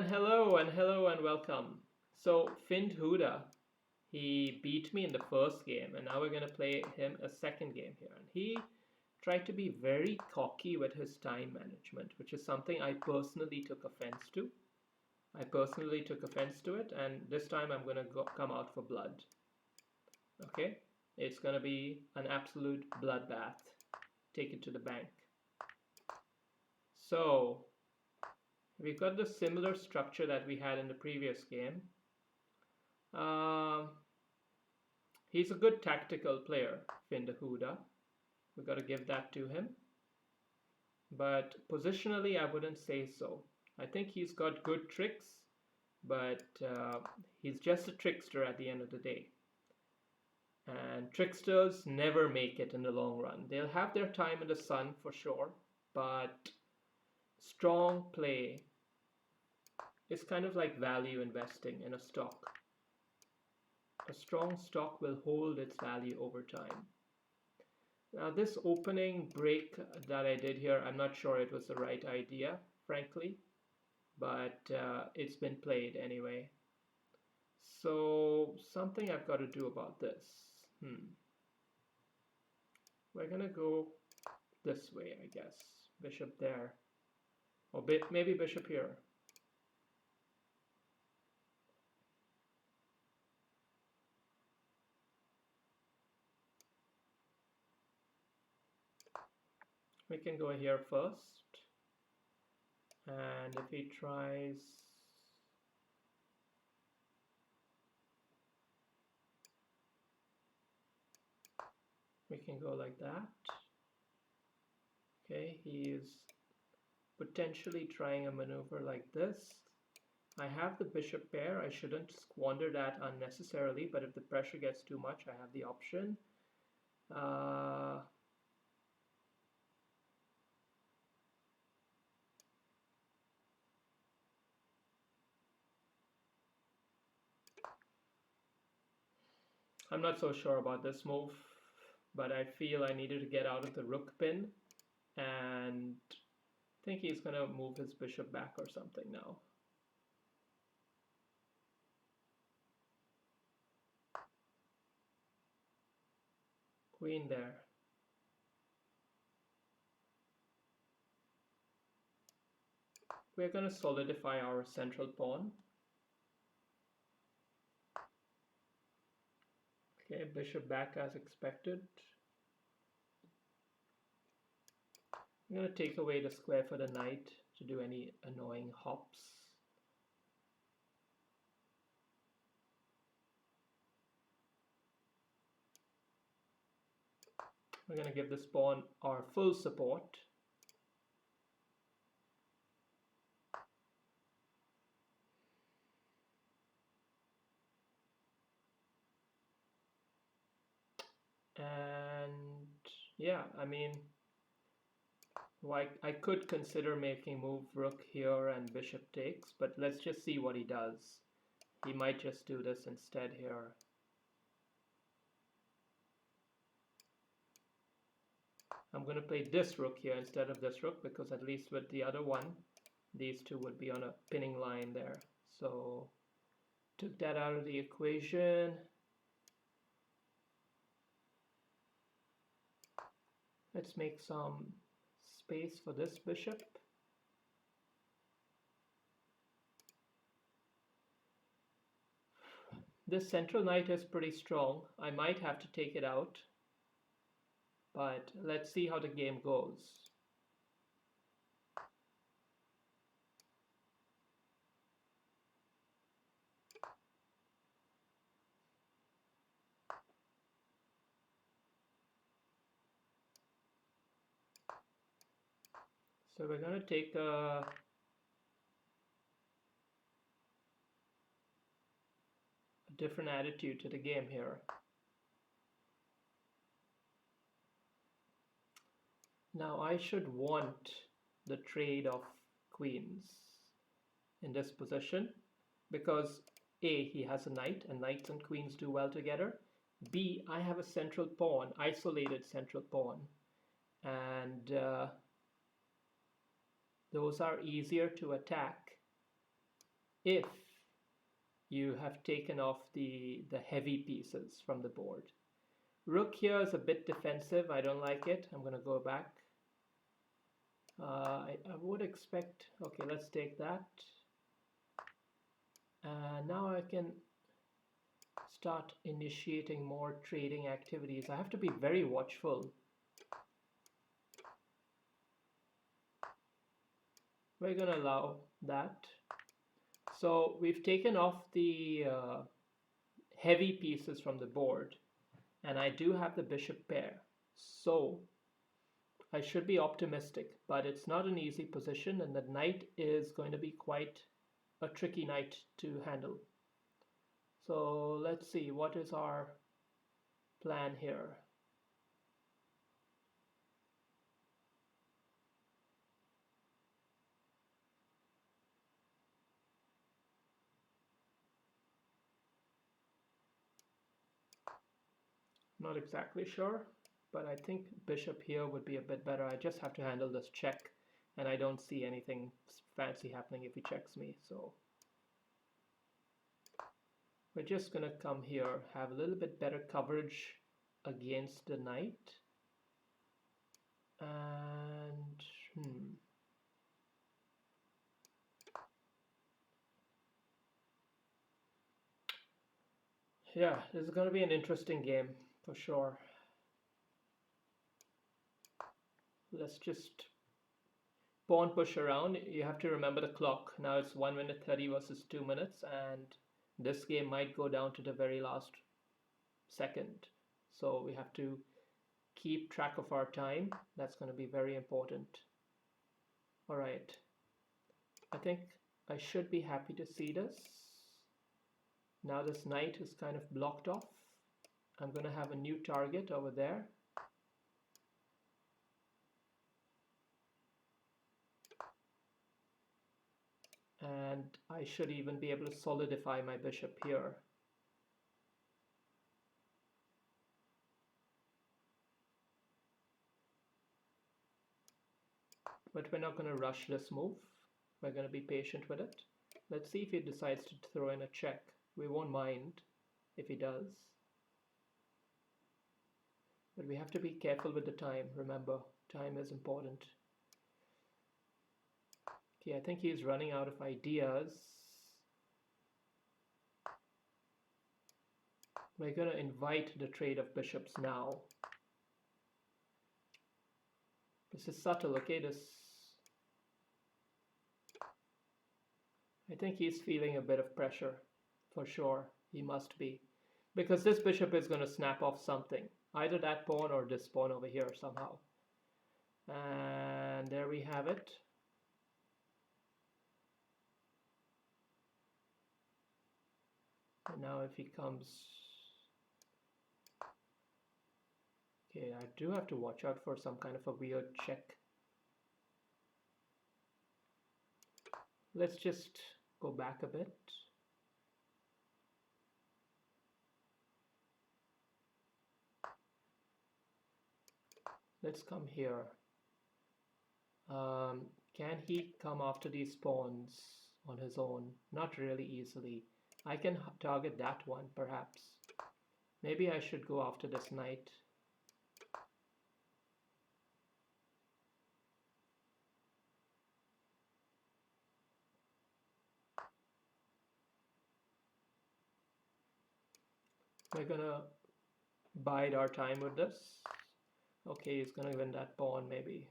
And hello and welcome. So Finhooda, he beat me in the first game, and now we're gonna play him a second game here. And he tried to be very cocky with his time management, which is something I personally took offense to. I personally took offense to it, and this time I'm gonna come out for blood. Okay, it's gonna be an absolute bloodbath. Take it to the bank. So we've got the similar structure that we had in the previous game. Um, he's a good tactical player, Finhooda. We've got to give that to him. But positionally, I wouldn't say so. I think he's got good tricks, but he's just a trickster at the end of the day. And tricksters never make it in the long run. They'll have their time in the sun for sure, but strong play is kind of like value investing in a stock. A strong stock will hold its value over time. Now this opening break that I did here, I'm not sure it was the right idea, frankly, but it's been played anyway. So something I've got to do about this. We're gonna go this way, I guess. Bishop there, or maybe bishop here. We can go here first, and if he tries, we can go like that. Okay, he is potentially trying a maneuver like this. I have the bishop pair. I shouldn't squander that unnecessarily, but if the pressure gets too much, I have the option. I'm not so sure about this move, but I feel I needed to get out of the rook pin, and I think he's going to move his bishop back or something now. Queen there. We're going to solidify our central pawn. Okay, bishop back as expected. I'm going to take away the square for the knight to do any annoying hops. We're going to give this pawn our full support. And yeah, I mean, I could consider making move rook here and bishop takes, but let's just see what he does. He might just do this instead here. I'm going to play this rook here instead of this rook, because at least with the other one, these two would be on a pinning line there. So took that out of the equation. Let's make some space for this bishop. This central knight is pretty strong. I might have to take it out, but let's see how the game goes. So we're going to take a different attitude to the game here. Now I should want the trade of queens in this position, because A, he has a knight, and knights and queens do well together. B, I have a central pawn, isolated central pawn, and those are easier to attack if you have taken off the heavy pieces from the board. Rook here is a bit defensive. I don't like it. I'm going to go back. I would expect, okay, let's take that. Now I can start initiating more trading activities. I have to be very watchful. We're going to allow that. So we've taken off the heavy pieces from the board, and I do have the bishop pair. So I should be optimistic, but it's not an easy position, and the knight is going to be quite a tricky knight to handle. So let's see, what is our plan here? Not exactly sure, but I think bishop here would be a bit better. I just have to handle this check, and I don't see anything fancy happening if he checks me. So we're just going to come here, have a little bit better coverage against the knight. And yeah, this is going to be an interesting game for sure. Let's just pawn push around. You have to remember the clock. Now it's 1 minute 30 versus 2 minutes, and this game might go down to the very last second. So we have to keep track of our time. That's going to be very important. All right. I think I should be happy to see this. Now this knight is kind of blocked off. I'm going to have a new target over there. And I should even be able to solidify my bishop here. But we're not going to rush this move. We're going to be patient with it. Let's see if he decides to throw in a check. We won't mind if he does. But we have to be careful with the time. Remember, time is important. Okay, I think he's running out of ideas. We're going to invite the trade of bishops now. This is subtle, okay? I think he's feeling a bit of pressure, for sure. He must be. Because this bishop is going to snap off something. Either that pawn or this pawn over here somehow. And there we have it. And now if he comes... Okay, I do have to watch out for some kind of a weird check. Let's just go back a bit. Let's come here. Can he come after these pawns on his own? Not really easily. I can target that one, perhaps. Maybe I should go after this knight. We're gonna bide our time with this. Okay, he's gonna win that pawn maybe.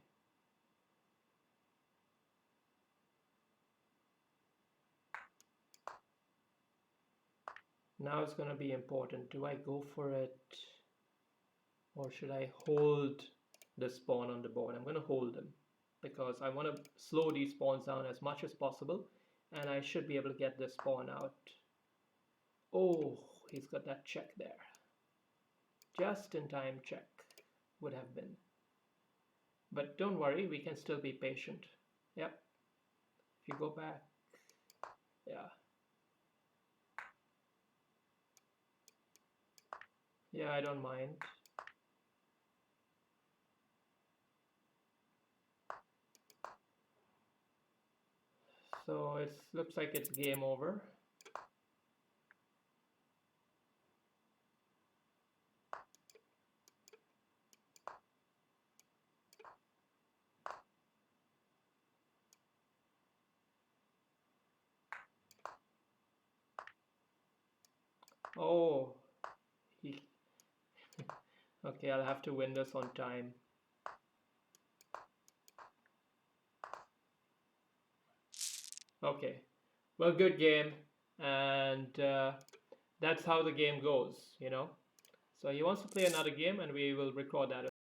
Now it's gonna be important. Do I go for it? Or should I hold this pawn on the board? I'm gonna hold them because I want to slow these pawns down as much as possible, and I should be able to get this pawn out. Oh, he's got that check there. Just in time check would have been. But don't worry, we can still be patient. Yep. If you go back, yeah. Yeah, I don't mind. So it looks like it's game over. Oh, he... okay, I'll have to win this on time. Okay, well, good game, and that's how the game goes, you know. So he wants to play another game, and we will record that.